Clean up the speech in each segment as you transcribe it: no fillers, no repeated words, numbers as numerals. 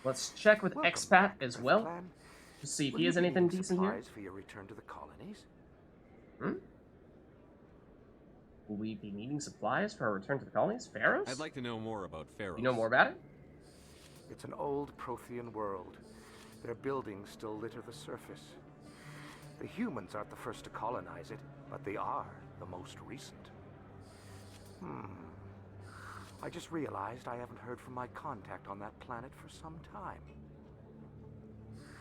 Let's check with Welcome Expat back, as Earth well Clan. to see if Will he you has be anything needing decent here. supplies for your return to the colonies? Hmm? Will we be needing supplies for our return to the colonies? Pharaohs? I'd like to know more about Pharaohs. You know more about it? It's an old Prothean world. Their buildings still litter the surface. The humans aren't the first to colonize it, but they are the most recent. I just realized I haven't heard from my contact on that planet for some time.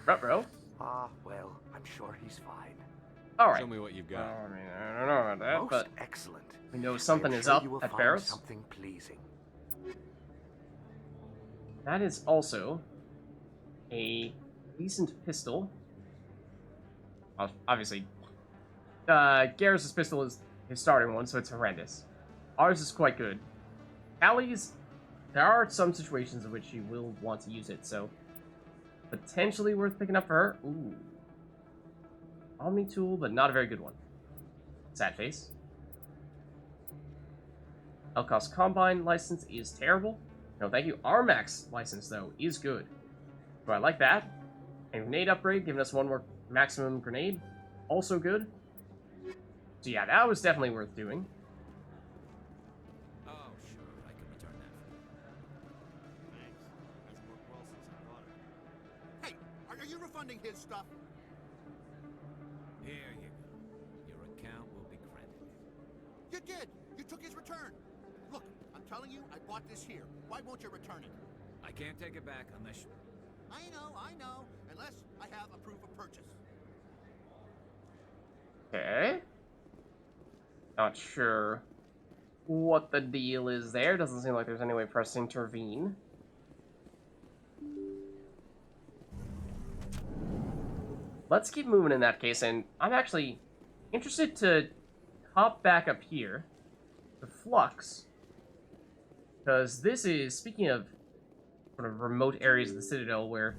Ruh-roh. Ah, well, I'm sure he's fine. Alright. Show me what you've I got. mean, I don't know about that, Most but excellent. we know something I am is sure up you will at find Pharaohs. something pleasing. That is also a decent pistol. Obviously, Garrus' pistol is his starting one, so it's horrendous. Ours is quite good. Allie's, there are some situations in which you will want to use it, so potentially worth picking up for her. Ooh. Omni tool, but not a very good one. Sad face. Elkos Combine license is terrible. No, thank you. Armax license, though, is good. So I like that. And grenade upgrade, giving us one more maximum grenade. Also good. So yeah, that was definitely worth doing. Oh, sure, I can return that. Thanks. Hasn't worked well since I bought it. Hey, are you refunding his stuff? Here you go. Your account will be credited. You did. You took his return. Look, I'm telling you, I bought this here. Why won't you return it? I can't take it back unless you... I know. Unless I have a proof of purchase. Okay. Not sure what the deal is there. Doesn't seem like there's any way for us to intervene. Let's keep moving in that case, and I'm actually interested to hop back up here to Flux. Because this is, speaking of sort of remote areas of the Citadel where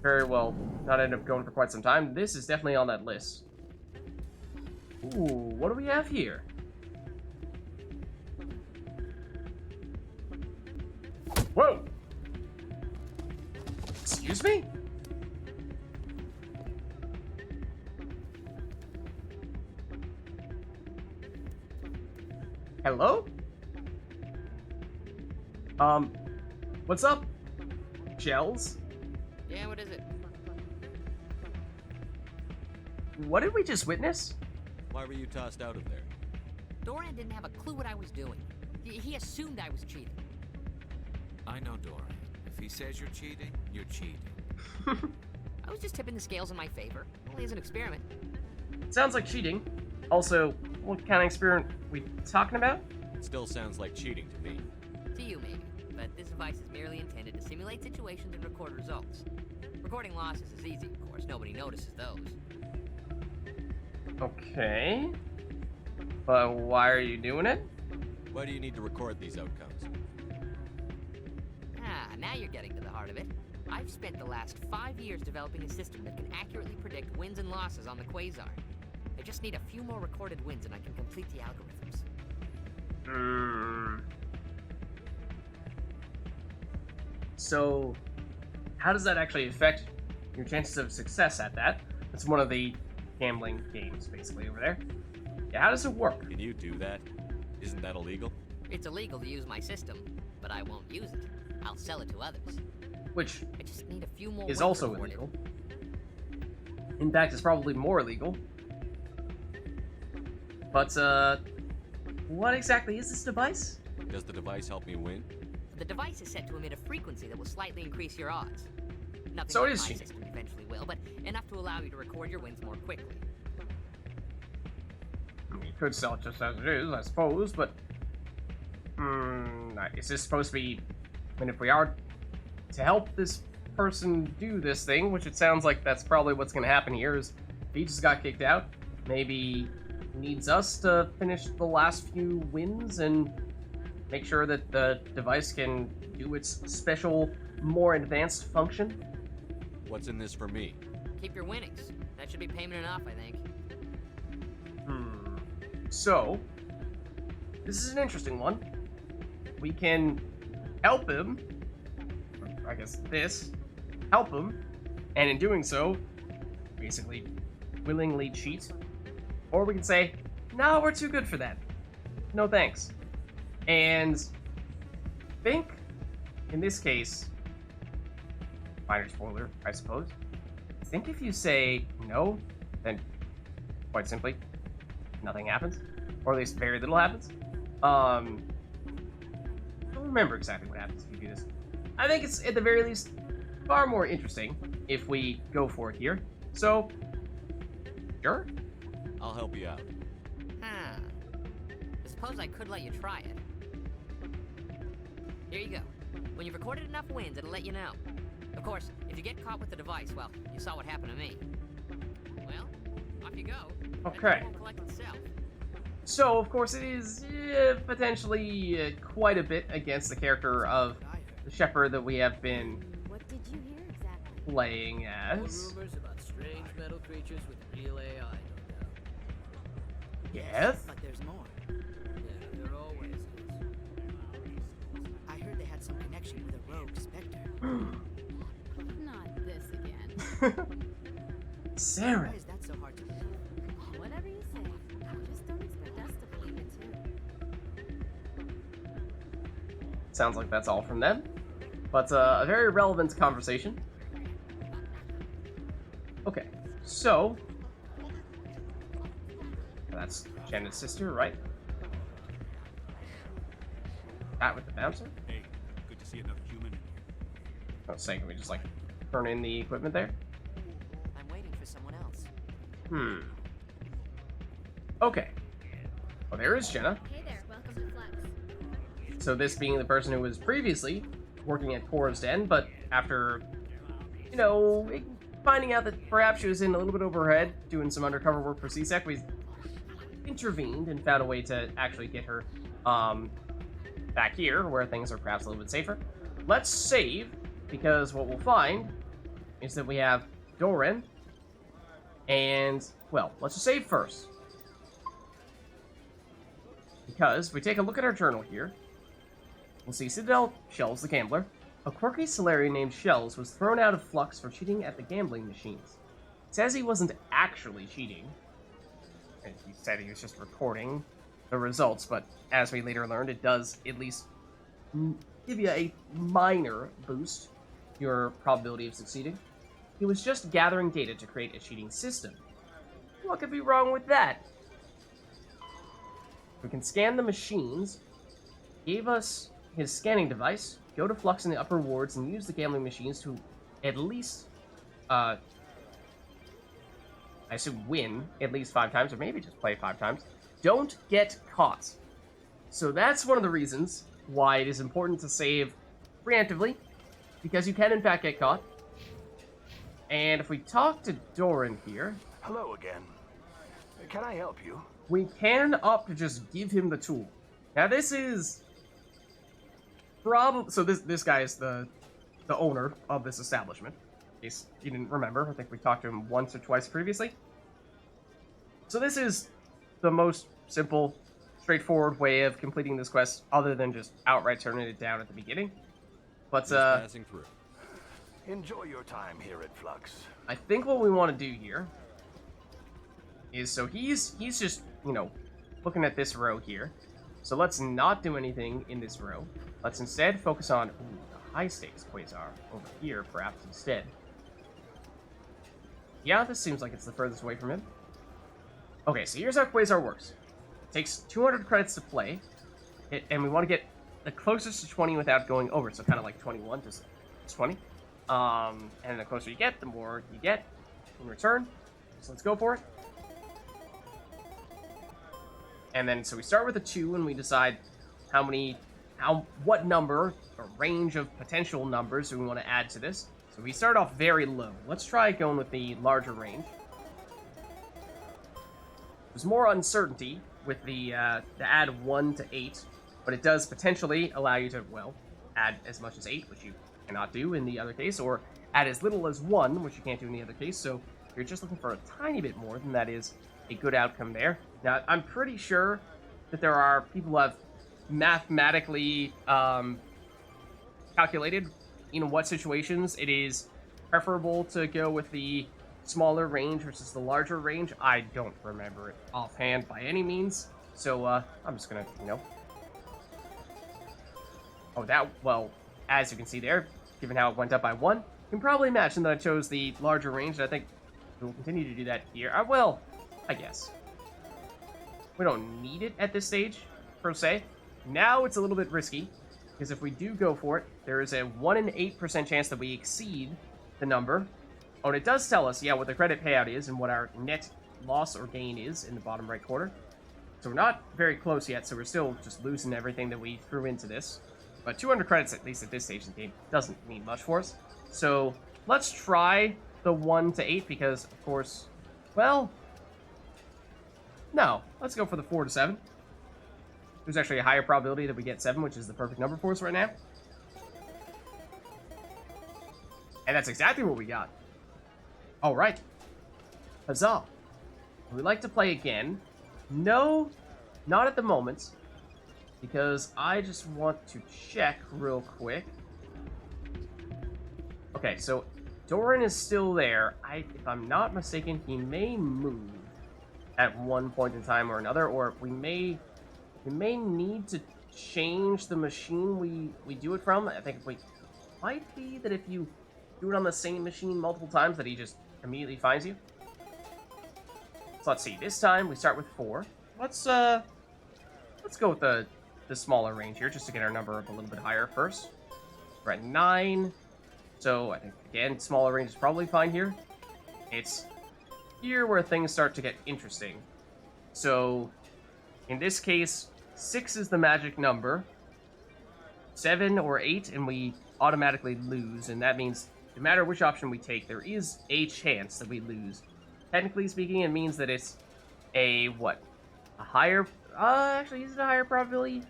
very well not end up going for quite some time, this is definitely on that list. Ooh, what do we have here? Whoa! Excuse me? Hello? What's up? Gels? Yeah, what is it? What did we just witness? Why were you tossed out of there? Doran didn't have a clue what I was doing. He assumed I was cheating. I know Doran. If he says you're cheating, you're cheating. I was just tipping the scales in my favor. Only as an experiment. Sounds like cheating. Also, what kind of experiment we talking about? It still sounds like cheating to me. To you, maybe. But this device is merely intended to simulate situations and record results. Recording losses is easy, of course. Nobody notices those. Okay. But why are you doing it? Why do you need to record these outcomes? Now you're getting to the heart of it. I've spent the last 5 years developing a system that can accurately predict wins and losses on the Quasar. I just need a few more recorded wins and I can complete the algorithms. So, how does that actually affect your chances of success at that? It's one of the gambling games, basically, over there. Yeah, how does it work? Can you do that? Isn't that illegal? It's illegal to use my system, but I won't use it. I'll sell it to others. Which I just need a few more is wins also recorded. illegal. In fact, it's probably more illegal. But, what exactly is this device? Does the device help me win? The device is set to emit a frequency that will slightly increase your odds. Nothing So it like is my cheating. system eventually will, but enough to allow you to record your wins more quickly. You could sell it just as it is, I suppose, but... is this supposed to be... I mean, if we are to help this person do this thing, which it sounds like that's probably what's going to happen here, is Vids just got kicked out. Maybe needs us to finish the last few wins and make sure that the device can do its special, more advanced function. What's in this for me? Keep your winnings. That should be payment enough, I think. So, this is an interesting one. We can help him, I guess this, help him, and in doing so, basically willingly cheat. Or we can say, no, we're too good for that. No thanks. And think, in this case, minor spoiler, I suppose. I think if you say no, then quite simply, nothing happens. Or at least very little happens. I don't remember exactly what happens if you do this. I think it's, at the very least, far more interesting if we go for it here. So, sure? I'll help you out. Huh. I suppose I could let you try it. Here you go. When you've recorded enough wins, it'll let you know. Of course, if you get caught with the device, well, you saw what happened to me. Well, off you go. Okay. It won't collect itself. So, of course, it is potentially quite a bit against the character of the Shepard that we have been What did you hear exactly? playing as. Rumors about strange metal creatures with real AI, no doubt. Yes? But there's more. Yeah, there always is. I heard they had some connection with a rogue specter. Not this again. Sarah. Why is that so hard to believe? Whatever you say. Just don't expect us to believe it too. Sounds like that's all from them. But a very relevant conversation. Okay, so that's Janet's sister, right? That with the bouncer? Hey, good to see another human in here. I was saying, can we just like turn in the equipment there? I'm waiting for someone else. Okay. Well, there is Jenna. Hey there, welcome to Flex. So this being the person who was previously working at Cora's Den, but after, you know, finding out that perhaps she was in a little bit over her head, doing some undercover work for CSEC, we intervened and found a way to actually get her back here, where things are perhaps a little bit safer. Let's save, because what we'll find is that we have Doran, and, well, let's just save first. Because if we take a look at our journal here, we'll see Citadel Shells, the gambler. A quirky Solarian named Shells was thrown out of Flux for cheating at the gambling machines. It says he wasn't actually cheating, and he said he was just recording the results, but as we later learned, it does at least give you a minor boost to your probability of succeeding. He was just gathering data to create a cheating system. What could be wrong with that? We can scan the machines. Gave us his scanning device. Go to Flux in the upper wards and use the gambling machines to at least, I assume, win at least 5 times, or maybe just play 5 times. Don't get caught. So that's one of the reasons why it is important to save preemptively, because you can in fact get caught. And if we talk to Doran here, Hello again. Can I help you? we can opt to just give him the tool. Now this is probably, so this guy is the owner of this establishment. In case you didn't remember, I think we talked to him once or twice previously. So this is the most simple, straightforward way of completing this quest, other than just outright turning it down at the beginning. But Just passing through. Enjoy your time here at Flux. I think what we want to do here is, so he's just, you know, looking at this row here. So let's not do anything in this row. Let's instead focus on the high stakes Quasar over here, perhaps instead. Yeah, this seems like it's the furthest away from him. Okay, so here's how Quasar works. It takes 200 credits to play, and we want to get the closest to 20 without going over. So kind of like 21 to 20. And the closer you get, the more you get in return. So let's go for it. And then, so we start with a 2, and we decide what number, or range of potential numbers do we want to add to this. So we start off very low. Let's try going with the larger range. There's more uncertainty with the add 1 to 8, but it does potentially allow you to, well, add as much as 8, which you cannot do in the other case, or add as little as 1, which you can't do in the other case. So if you're just looking for a tiny bit more, then that is a good outcome there. Now, I'm pretty sure that there are people who have mathematically calculated in what situations it is preferable to go with the smaller range versus the larger range? I don't remember it offhand by any means. So, I'm just gonna, Oh, well, as you can see there, given how it went up by 1, you can probably imagine that I chose the larger range, and I think we'll continue to do that here. Well, I guess. We don't need it at this stage, per se. Now it's a little bit risky, because if we do go for it, there is a 1 in 8% chance that we exceed the number. Oh, and it does tell us, yeah, what the credit payout is and what our net loss or gain is in the bottom right corner. So we're not very close yet, so we're still just losing everything that we threw into this. But 200 credits, at least at this stage in the game, doesn't mean much for us. So let's try the 1 to 8 because, of course, well, no. Let's go for the 4 to 7. There's actually a higher probability that we get 7, which is the perfect number for us right now. And that's exactly what we got. All right. Huzzah. Would we like to play again? No, not at the moment. Because I just want to check real quick. Okay, so Doran is still there. If I'm not mistaken, he may move at one point in time or another, or we may need to change the machine we do it from. I think might be that if you do it on the same machine multiple times, that he just immediately finds you. So let's see. This time we start with 4. Let's go with the smaller range here, just to get our number up a little bit higher first. We're at 9. So I think, again, smaller range is probably fine here. It's here where things start to get interesting. So, in this case, 6 is the magic number. 7 or 8, and we automatically lose. And that means, no matter which option we take, there is a chance that we lose. Technically speaking, it means that it's a, what? A higher... actually, is it a higher probability?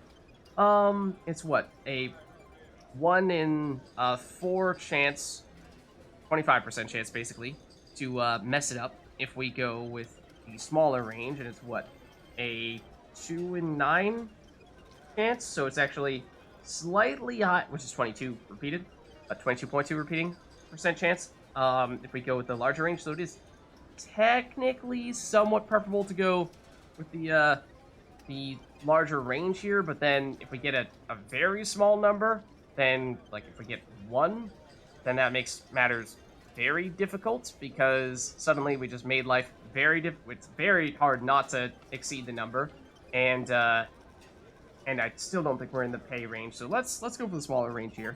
It's what? A 1 in 4 chance, 25% chance, basically, to mess it up if we go with the smaller range, and it's what? A 2 in 9 chance, so it's actually slightly high, which is 22 repeated, a 22.2 repeating percent chance, if we go with the larger range, so it is technically somewhat preferable to go with the larger range here, but then if we get a very small number, then, like, if we get 1, then that makes matters very difficult, because suddenly we just made life very it's very hard not to exceed the number, and I still don't think we're in the pay range, so let's go for the smaller range here,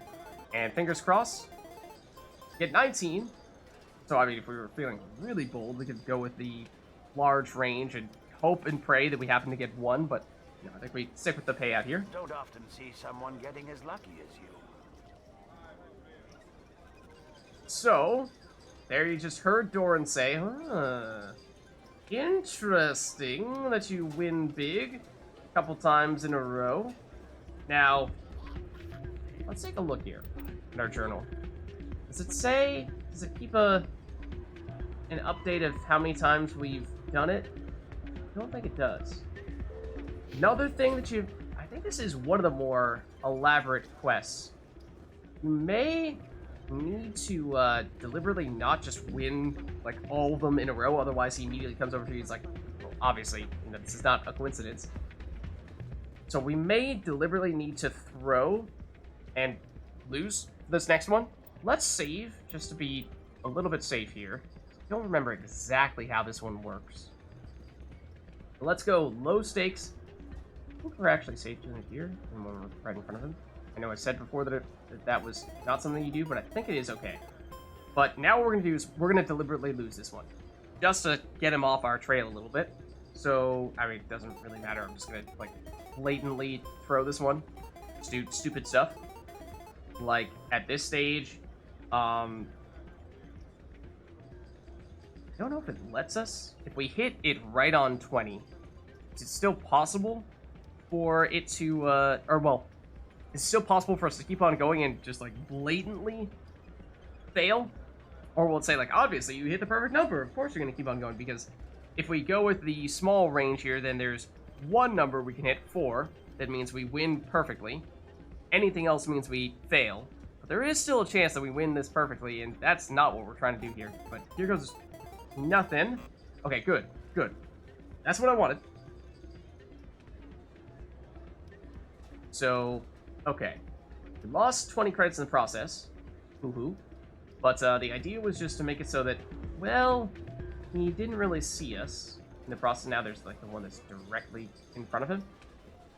and fingers crossed, get 19, so I mean, if we were feeling really bold, we could go with the large range and hope and pray that we happen to get 1, but no, I think we stick with the payout here. Don't often see someone getting as lucky as you. So, there you just heard Doran say, interesting that you win big a couple times in a row. Now, let's take a look here at our journal. Does it keep an update of how many times we've done it? I don't think it does. Another thing that I think this is one of the more elaborate quests. You may need to deliberately not just win, like, all of them in a row, otherwise he immediately comes over to you, he's like, well, obviously, this is not a coincidence. So we may deliberately need to throw and lose this next one. Let's save, just to be a little bit safe here. I don't remember exactly how this one works. But let's go low stakes. I think we're actually safe doing it here, and when we're right in front of him. I know I said before that that was not something you do, but I think it is okay. But now what we're going to do is we're going to deliberately lose this one, just to get him off our trail a little bit. So, I mean, it doesn't really matter. I'm just going to, like, blatantly throw this one. Just do stupid stuff. Like, at this stage, I don't know if it lets us. If we hit it right on 20, is it still possible for it to, it's still possible for us to keep on going and just, like, blatantly fail? Or will it say, like, obviously you hit the perfect number, of course you're going to keep on going, because if we go with the small range here, then there's one number we can hit, 4, that means we win perfectly. Anything else means we fail. But there is still a chance that we win this perfectly, and that's not what we're trying to do here. But here goes nothing. Okay, good, good. That's what I wanted. So, okay. We lost 20 credits in the process. Hoo-hoo. But the idea was just to make it so that, well, he didn't really see us in the process. Now there's like the one that's directly in front of him.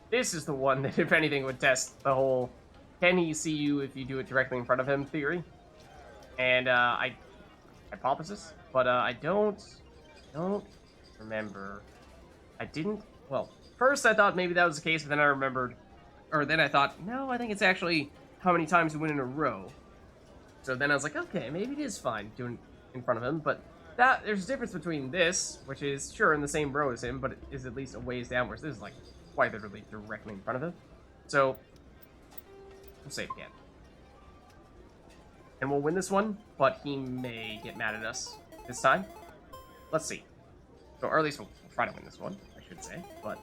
This is the one that, if anything, would test the whole can he see you if you do it directly in front of him theory. And hypothesis. But I don't remember. I didn't, well, first I thought maybe that was the case, but then I remembered, or then I thought, no, I think it's actually how many times you win in a row. So then I was like, okay, maybe it is fine doing it in front of him, but there's a difference between this, which is, sure, in the same row as him, but it is at least a ways down, whereas this is, like, quite literally directly in front of him. So, we'll save again. And we'll win this one, but he may get mad at us this time. Let's see. So, or at least we'll try to win this one, I should say, but...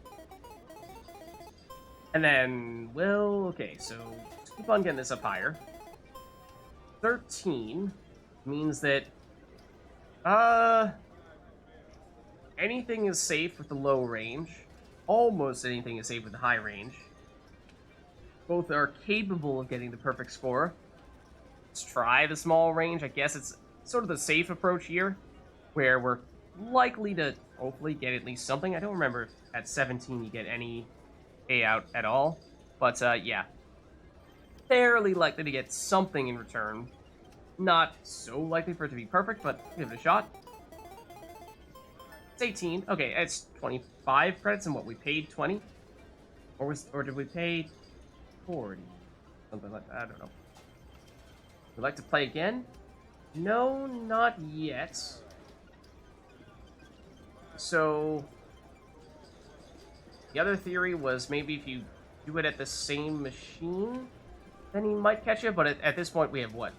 And then, well, okay, so let's keep on getting this up higher. 13 means that, anything is safe with the low range. Almost anything is safe with the high range. Both are capable of getting the perfect score. Let's try the small range. I guess it's sort of the safe approach here, where we're likely to hopefully get at least something. I don't remember if at 17 you get any payout at all, but yeah, fairly likely to get something in return. Not so likely for it to be perfect, but give it a shot. It's 18. Okay, it's 25 credits, and what, we paid 20? Or did we pay 40? Something like that, I don't know. Would you like to play again? No, not yet. So, the other theory was maybe if you do it at the same machine, then he might catch you, but at this point we have what?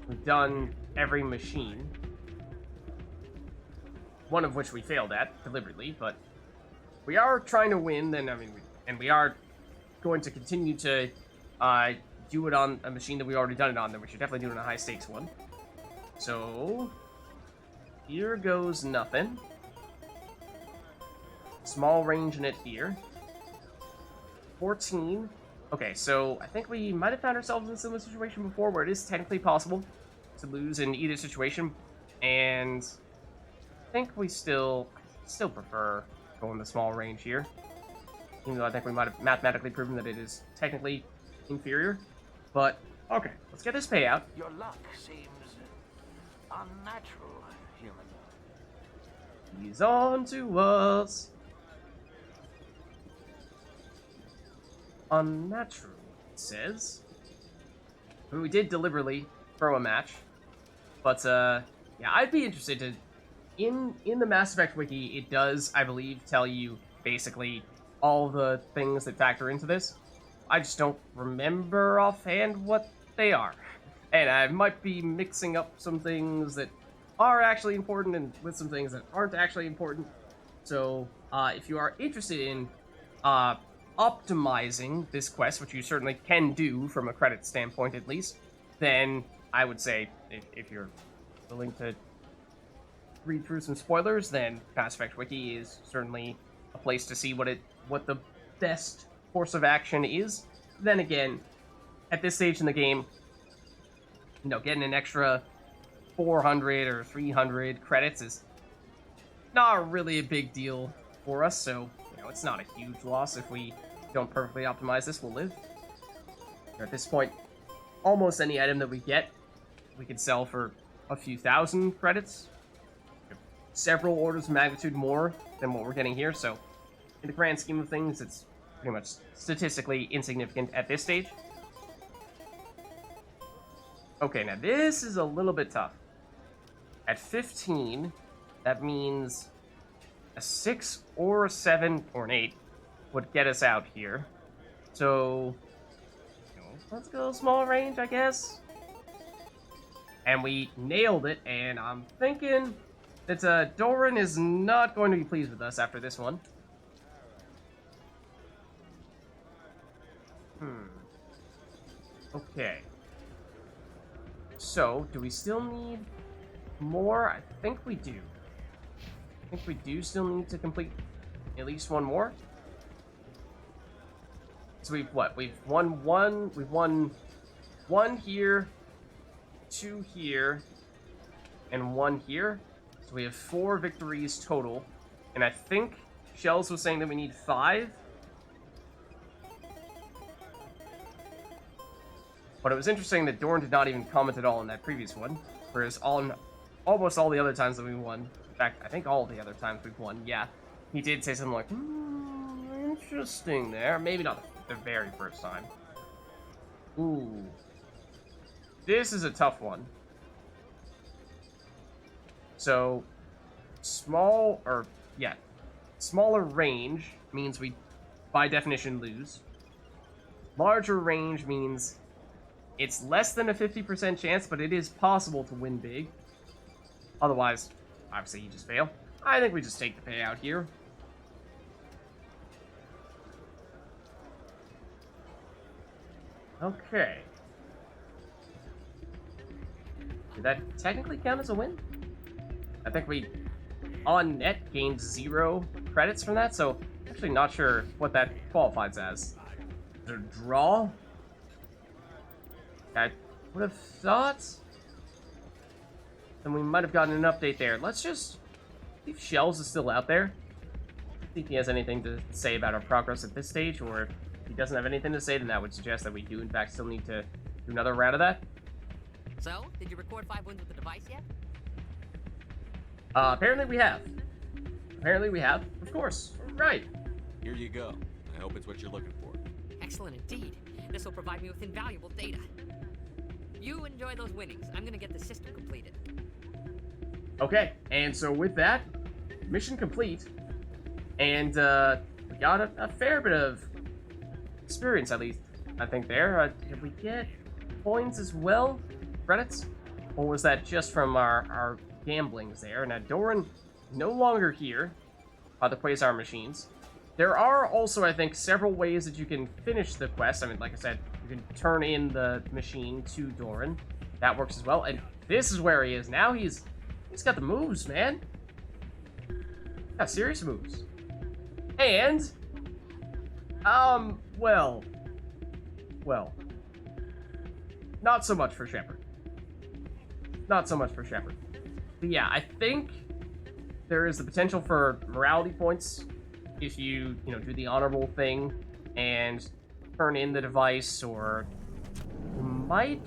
We've done every machine. One of which we failed at, deliberately, but we are trying to win, then, I mean, and we are going to continue to do it on a machine that we already done it on, then we should definitely do it on a high-stakes one. So, here goes nothing. Small range in it here. 14. Okay, so I think we might have found ourselves in a similar situation before where it is technically possible to lose in either situation, and I think we still prefer going the small range here, even though I think we might have mathematically proven that it is technically inferior. But okay, let's get this payout. Your luck seems unnatural, human. He's on to us. Unnatural, it says. I mean, we did deliberately throw a match, but yeah, I'd be interested to. In the Mass Effect wiki, it does, I believe, tell you basically all the things that factor into this. I just don't remember offhand what they are, and I might be mixing up some things that are actually important and with some things that aren't actually important. So, if you are interested in optimizing this quest, which you certainly can do from a credit standpoint at least, then I would say if you're willing to read through some spoilers, then Mass Effect Wiki is certainly a place to see what the best course of action is. Then again, at this stage in the game, you know, getting an extra 400 or 300 credits is not really a big deal for us, so, you know, it's not a huge loss if we don't perfectly optimize this. We'll live. At this point, almost any item that we get, we can sell for a few thousand credits. Several orders of magnitude more than what we're getting here, so in the grand scheme of things, it's pretty much statistically insignificant at this stage. Okay, now this is a little bit tough. At 15, that means a 6 or a 7 or an 8 would get us out here. So, you know, let's go small range, I guess. And we nailed it, and I'm thinking that Doran is not going to be pleased with us after this one. Okay. So, do we still need more? I think we do. I think we do still need to complete at least one more. So we've what? We've won one. We've won one here, two here, and one here. So we have 4 victories total. And I think Shells was saying that we need 5. But it was interesting that Dorn did not even comment at all in that previous one. Whereas almost all the other times that we won, in fact, I think all the other times we've won, yeah, he did say something like, interesting there. Maybe not the very first time. Ooh. This is a tough one. So, smaller range means we, by definition, lose. Larger range means it's less than a 50% chance, but it is possible to win big. Otherwise, obviously, you just fail. I think we just take the payout here. Okay. Did that technically count as a win? I think we, on net, gained 0 credits from that, so actually not sure what that qualifies as. Is it a draw? I would have thought then we might have gotten an update there. Let's just see if Shells is still out there. See if he has anything to say about our progress at this stage, or if he doesn't have anything to say, then that would suggest that we do in fact still need to do another round of that. So, did you record 5 wins with the device yet? Apparently we have. Apparently we have. Of course. Right. Here you go. I hope it's what you're looking for. Excellent indeed. This will provide me with invaluable data. You enjoy those winnings. I'm gonna get the system completed. Okay, and so with that, mission complete. And we got a fair bit of experience, at least, I think, there. Did we get points as well? Credits? Or was that just from our gamblings there? Now, Doran no longer here by the Quasar machines. There are also, I think, several ways that you can finish the quest. I mean, like I said, you can turn in the machine to Doran. That works as well. And this is where he is now. He's got the moves, man. Got serious moves. And, well, not so much for Shepard. Not so much for Shepard. But yeah, I think there is the potential for morality points if you do the honorable thing and turn in the device, or I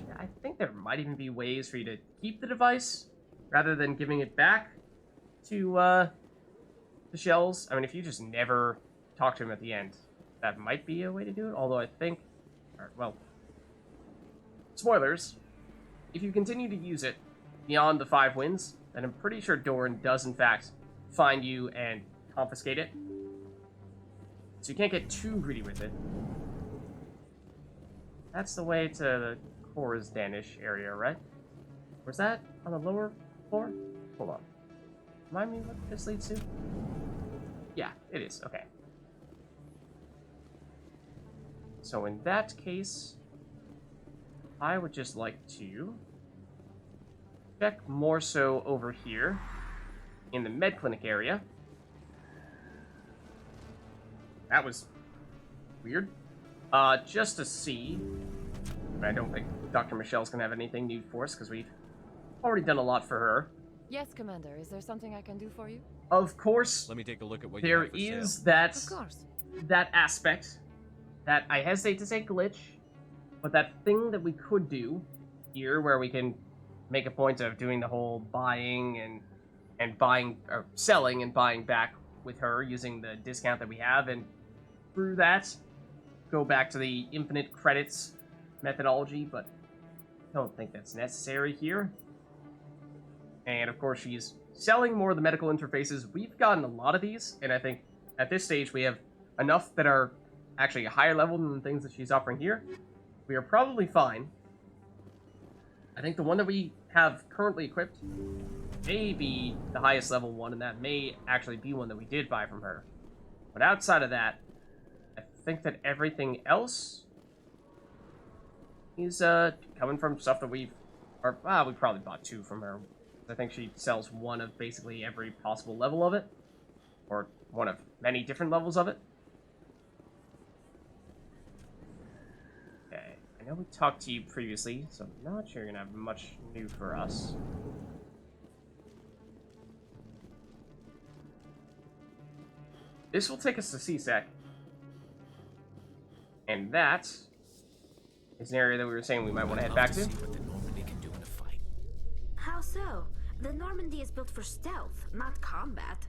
think there might even be ways for you to keep the device rather than giving it back to the Shells. I mean, if you just never talk to him at the end, that might be a way to do it, although I think, well, spoilers, if you continue to use it beyond the 5 wins, then I'm pretty sure Doran does in fact find you and confiscate it. So you can't get too greedy with it. That's the way to the Cora's Danish area, right? Was that on the lower floor? Hold on. Remind me what this leads to? Yeah, it is. Okay. So in that case, I would just like to check more so over here in the med clinic area. That was weird. Just to see. I don't think Dr. Michelle's gonna have anything new for us because we've already done a lot for her. Yes, Commander. Is there something I can do for you? Of course, Let me take a look at what there you have for is sale. that Of course. that aspect that I hesitate to say glitch, but that thing that we could do here where we can make a point of doing the whole buying and buying, or selling and buying back with her using the discount that we have, and through that go back to the infinite credits methodology, but I don't think that's necessary here. And of course she's selling more of the medical interfaces. We've gotten a lot of these, and I think at this stage we have enough that are actually a higher level than the things that she's offering here. We are probably fine. I think the one that we have currently equipped may be the highest level one, and that may actually be one that we did buy from her. But outside of that, I think that everything else is coming from stuff that we've Or, we probably bought 2 from her. I think she sells one of basically every possible level of it. Or one of many different levels of it. Okay, I know we talked to you previously, so I'm not sure you're gonna have much new for us. This will take us to CSEC. And that is an area that we were saying we might want to head back to. See what the Normandy can do in a fight. How so? The Normandy is built for stealth, not combat.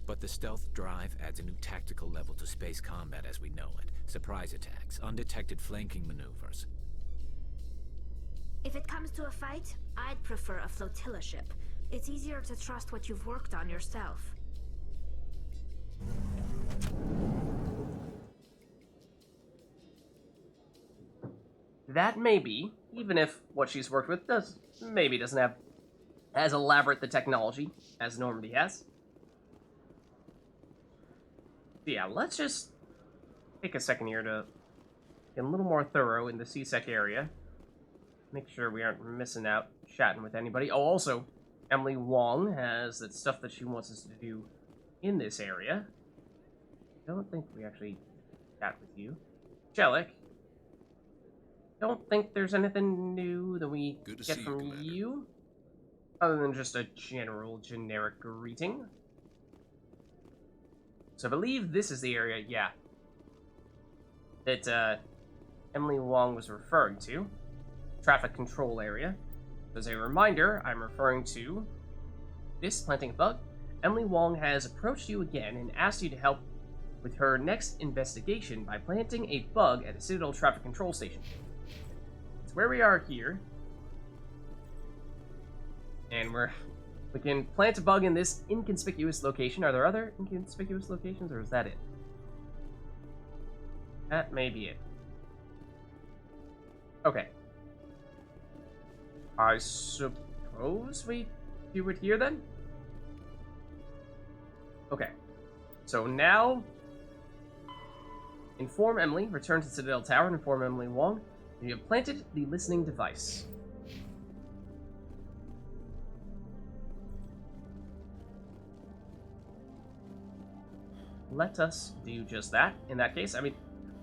But the stealth drive adds a new tactical level to space combat as we know it. Surprise attacks, undetected flanking maneuvers. If it comes to a fight, I'd prefer a flotilla ship. It's easier to trust what you've worked on yourself. That may be, even if what she's worked with doesn't have as elaborate the technology as Normandy has. Yeah, let's just take a second here to get a little more thorough in the CSEC area. Make sure we aren't missing out chatting with anybody. Oh, also, Emily Wong has that stuff that she wants us to do in this area. Don't think we actually chat with you. Jellic. Don't think there's anything new that we get from you. Other than just a generic greeting. So I believe this is the area, yeah, that Emily Wong was referring to. Traffic control area. As a reminder, I'm referring to this planting bug. Emily Wong has approached you again and asked you to help with her next investigation by planting a bug at a Citadel traffic control station. It's where we are here. And we can plant a bug in this inconspicuous location. Are there other inconspicuous locations, or is that it? That may be it. Okay. I suppose we do it here, then? Okay. So now, inform Emily, return to Citadel Tower, and inform Emily Wong that you have planted the listening device. Let us do just that, in that case. I mean,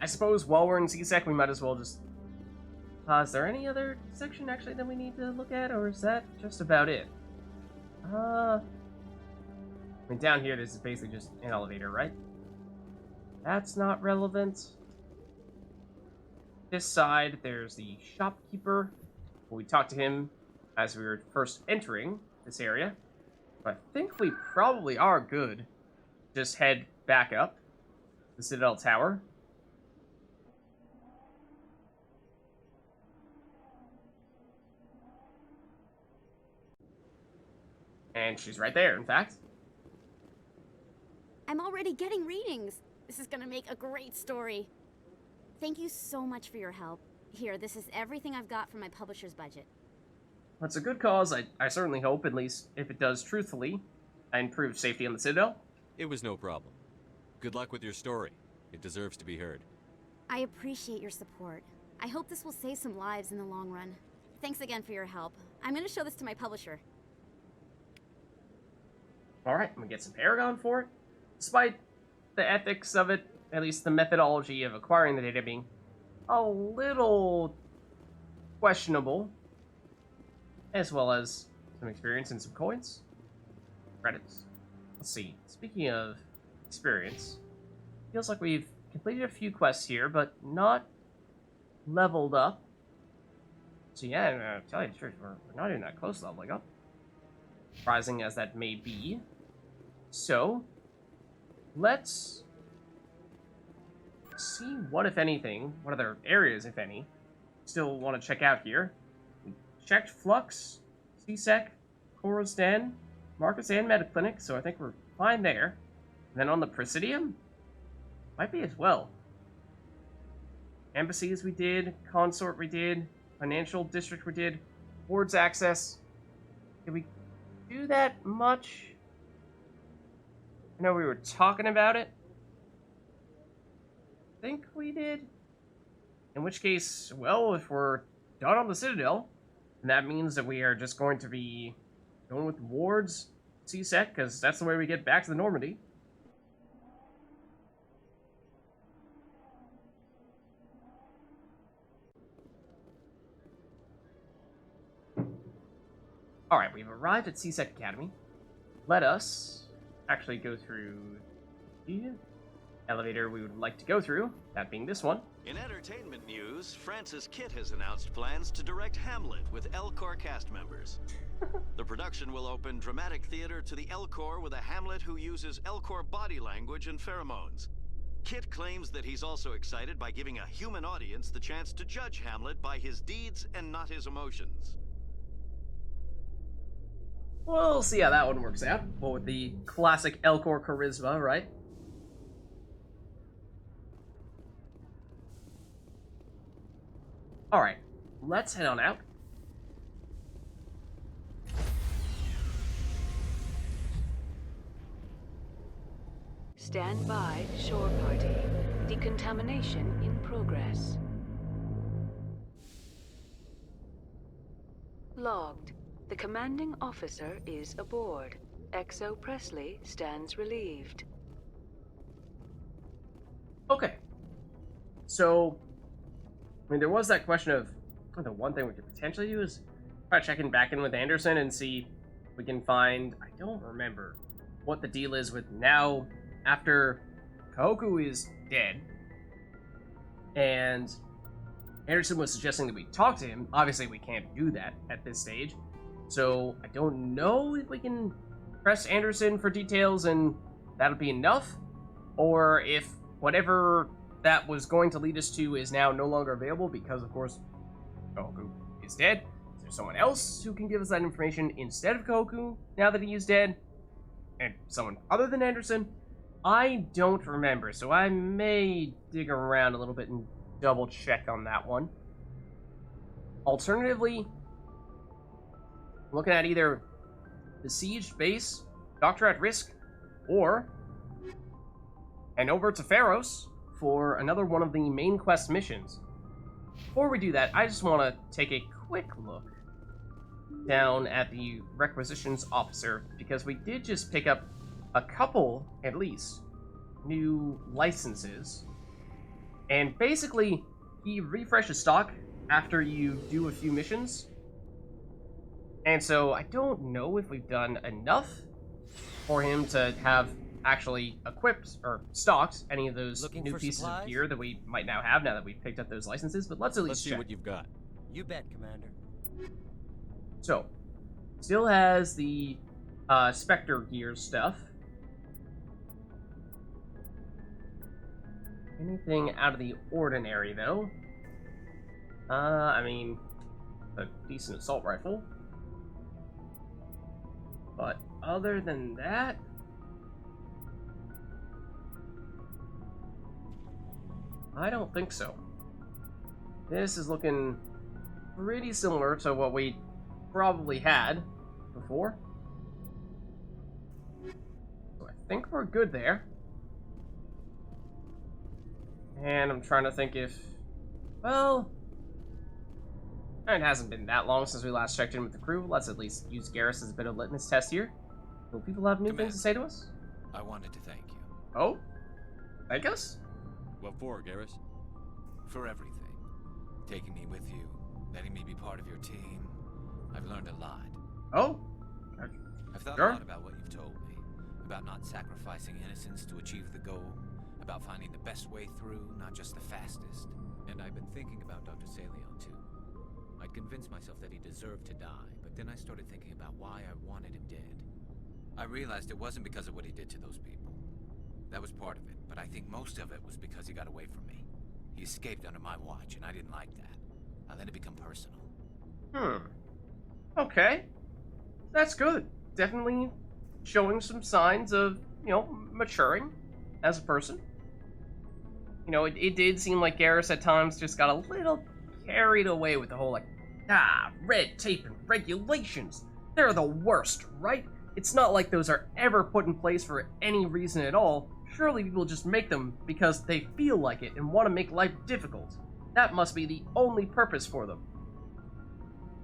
I suppose while we're in CSEC, we might as well just... is there any other section, actually, that we need to look at, or is that just about it? I mean, down here, this is basically just an elevator, right? That's not relevant. This side, there's the shopkeeper. We talked to him as we were first entering this area. But I think we probably are good. Just head back up the Citadel Tower. And she's right there, in fact. I'm already getting readings. This is gonna make a great story. Thank you so much for your help. Here, this is everything I've got from my publisher's budget. That's a good cause. I certainly hope, at least if it does truthfully, improve safety on the Citadel. It was no problem. Good luck with your story. It deserves to be heard. I appreciate your support. I hope this will save some lives in the long run. Thanks again for your help. I'm gonna show this to my publisher. Alright, I'm gonna get some Paragon for it. Despite the ethics of it, at least the methodology of acquiring the data being a little questionable, as well as some experience and some coins. Credits. Let's see. Speaking of experience, feels like we've completed a few quests here, but not leveled up. So yeah, I'll tell you the truth, we're not even that close to leveling up. Surprising as that may be. So, let's see what, if anything, what other areas, if any, still want to check out here. We checked Flux, CSEC, Cora's Den, Marcus, and Mediclinic, so I think we're fine there. And then on the Presidium, might be as well. Embassies we did, Consort we did, Financial District we did, Boards Access. Did we do that much? I know we were talking about it. I think we did. In which case, well, if we're done on the Citadel. And that means that we are just going to be going with wards, C-Sec, because that's the way we get back to the Normandy. Alright, we've arrived at C-Sec Academy. Let us actually go through the elevator we would like to go through, that being this one. In entertainment news, Francis Kitt has announced plans to direct Hamlet with L-Corps cast members. The production will open dramatic theater to the L-Corps with a Hamlet who uses L-Corps body language and pheromones. Kitt claims that he's also excited by giving a human audience the chance to judge Hamlet by his deeds and not his emotions. We'll see how that one works out. Well, with the classic L-Corps charisma, right? Alright, let's head on out. Stand by, shore party. Decontamination in progress. Logged. The commanding officer is aboard. XO Presley stands relieved. Okay. So, I mean, there was that question of, the one thing we could potentially do is try checking back in with Anderson and see if we can find, I don't remember what the deal is with now, after Kahoku is dead, and Anderson was suggesting that we talk to him. Obviously, we can't do that at this stage, so I don't know if we can press Anderson for details and that'll be enough, or if whatever that was going to lead us to is now no longer available because, of course, Kahoku is dead. Is there someone else who can give us that information instead of Kahoku now that he is dead? And someone other than Anderson? I don't remember, so I may dig around a little bit and double check on that one. Alternatively, I'm looking at either the Siege base, Doctor at Risk, or and over to Pharos for another one of the main quest missions. Before we do that, I just want to take a quick look down at the requisitions officer, because we did just pick up a couple, at least, new licenses. And basically, he refreshes stock after you do a few missions. And so I don't know if we've done enough for him to have actually equipped or stocked any of those new pieces of gear that we might now have now that we've picked up those licenses, but let's at least see check what you've got. You bet, Commander. So, still has the Spectre gear stuff. Anything out of the ordinary, though? I mean, a decent assault rifle. But other than that, I don't think so. This is looking pretty similar to what we probably had before. So I think we're good there. And I'm trying to think if, well, it hasn't been that long since we last checked in with the crew. Let's at least use Garrus as a bit of a litmus test here. Will people have new things to say to us? I wanted to thank you. Oh? Thank us? What for, Garrus? For everything. Taking me with you, letting me be part of your team. I've learned a lot. Oh? I've thought Sure. a lot about what you've told me. About not sacrificing innocence to achieve the goal. About finding the best way through, not just the fastest. And I've been thinking about Dr. Saleon, too. I'd convinced myself that he deserved to die, but then I started thinking about why I wanted him dead. I realized it wasn't because of what he did to those people. That was part of it, but I think most of it was because he got away from me. He escaped under my watch, and I didn't like that. I let it become personal. Okay. That's good. Definitely showing some signs of, maturing as a person. It did seem like Garrus at times just got a little carried away with the whole, red tape and regulations. They're the worst, right? It's not like those are ever put in place for any reason at all. Surely people just make them because they feel like it and want to make life difficult. That must be the only purpose for them.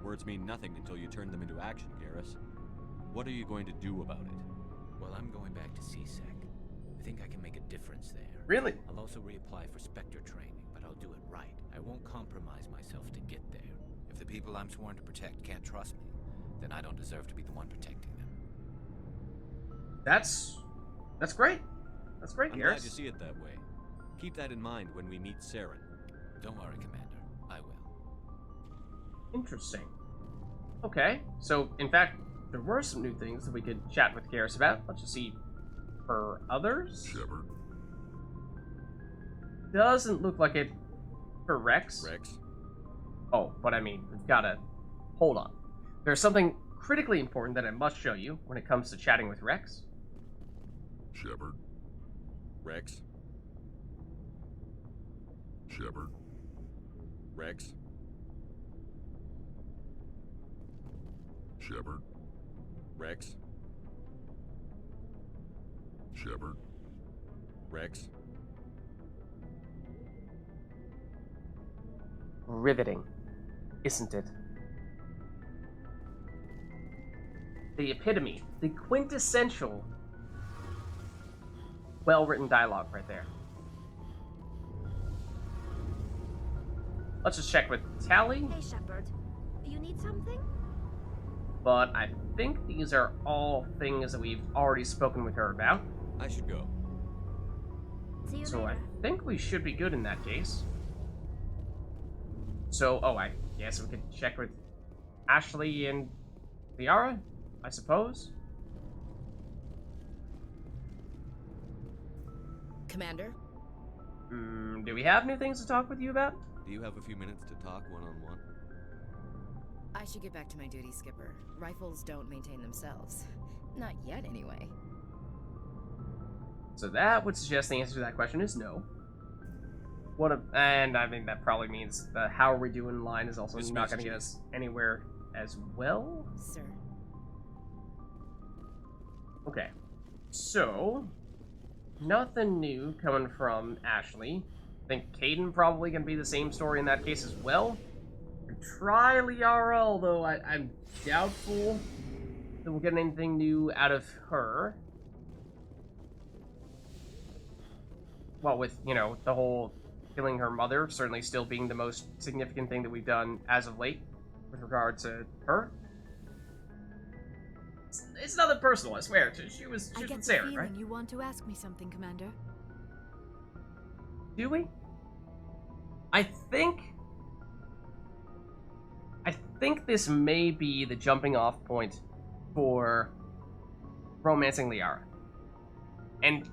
Words mean nothing until you turn them into action, Garrus. What are you going to do about it? Well, I'm going back to CSEC. I think I can make a difference there. Really? I'll also reapply for Spectre training, but I'll do it right. I won't compromise myself to get there. If the people I'm sworn to protect can't trust me, then I don't deserve to be the one protecting them. That's great. That's great, I'm Garrus. glad you see it that way. Keep that in mind when we meet Saren. Don't worry, Commander. I will. Interesting. Okay, so in fact, there were some new things that we could chat with Garrus about. Let's just see for others. Shepard. Doesn't look like it for Rex. Rex? Oh, but I mean, we've gotta... Hold on. There's something critically important that I must show you when it comes to chatting with Rex. Shepard. Rex? Shepard. Rex? Shepard. Rex? Shepard. Rex? Riveting, isn't it? The epitome, the quintessential well-written dialogue right there. Let's just check with Tally. Hey, Shepard. You need something? But I think these are all things that we've already spoken with her about. I should go. See you So later. I think we should be good in that case. So, oh, I guess we could check with Ashley and Liara, I suppose. Commander? Do we have new things to talk with you about? Do you have a few minutes to talk one-on-one? I should get back to my duty, Skipper. Rifles don't maintain themselves. Not yet, anyway. So that would suggest the answer to that question is no. And I mean, that probably means the how are we doing line is also not going to get us anywhere as well. Sir. Okay. So, nothing new coming from Ashley. I think Caden probably going to be the same story in that case as well. Try Liara, although I'm doubtful that we'll get anything new out of her. Well, with, you know, the whole killing her mother certainly still being the most significant thing that we've done as of late with regard to her. It's nothing personal, I swear. She was I get with the Saren, feeling right? you want to ask me something, Commander. Do we? I think this may be the jumping off point for romancing Liara. And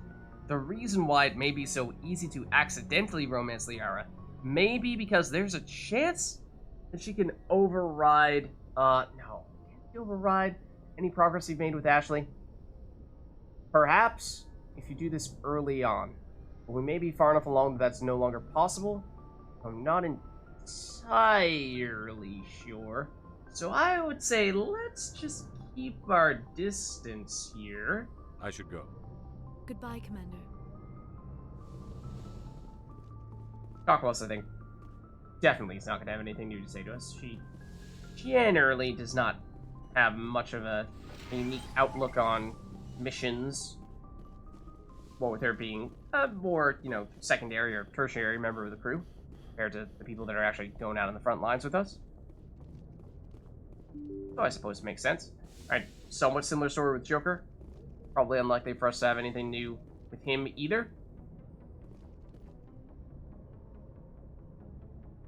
the reason why it may be so easy to accidentally romance Liara may be because there's a chance that she can override, no. Can she override any progress you've made with Ashley? Perhaps, if you do this early on. But we may be far enough along that that's no longer possible. I'm not entirely sure. So I would say let's just keep our distance here. I should go. Goodbye, Commander. Cockwass, I think, definitely is not going to have anything new to say to us. She generally does not have much of a unique outlook on missions. Well, with her being a more, you know, secondary or tertiary member of the crew, compared to the people that are actually going out on the front lines with us. So I suppose it makes sense. Alright, somewhat similar story with Joker. Probably unlikely for us to have anything new with him either.